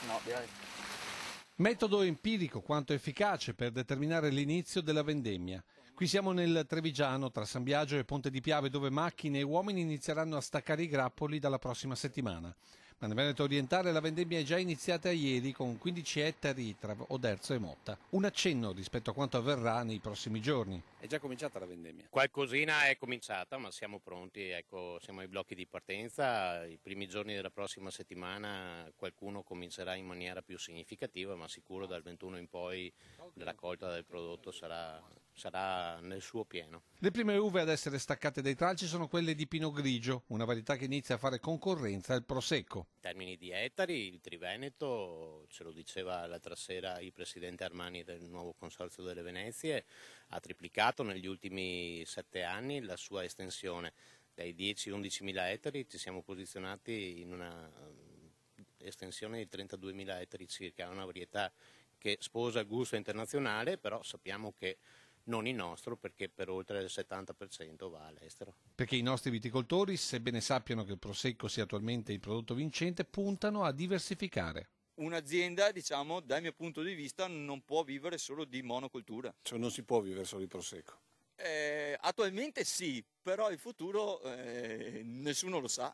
No, direi. Metodo empirico quanto efficace per determinare l'inizio della vendemmia. Qui siamo nel Trevigiano, tra San Biagio e Ponte di Piave, dove macchine e uomini inizieranno a staccare i grappoli dalla prossima settimana. Ma nel Veneto orientale la vendemmia è già iniziata ieri con 15 ettari tra Oderzo e Motta. Un accenno rispetto a quanto avverrà nei prossimi giorni. È già cominciata la vendemmia? Qualcosina è cominciata, ma siamo pronti, ecco, siamo ai blocchi di partenza. I primi giorni della prossima settimana qualcuno comincerà in maniera più significativa, ma sicuro dal 21 in poi la raccolta del prodotto sarà nel suo pieno. Le prime uve ad essere staccate dai tralci sono quelle di Pinot Grigio, una varietà che inizia a fare concorrenza al Prosecco. In termini di ettari, il Triveneto, ce lo diceva l'altra sera il presidente Armani del nuovo Consorzio delle Venezie, ha triplicato negli ultimi 7 anni la sua estensione. Dai 10-11 mila ettari ci siamo posizionati in una estensione di 32 mila ettari circa, una varietà che sposa il gusto internazionale, però sappiamo che non il nostro, perché per oltre il 70% va all'estero. Perché i nostri viticoltori, sebbene sappiano che il Prosecco sia attualmente il prodotto vincente, puntano a diversificare. Un'azienda, diciamo, dal mio punto di vista, non può vivere solo di monocoltura. Cioè non si può vivere solo di Prosecco? Attualmente sì, però il futuro nessuno lo sa.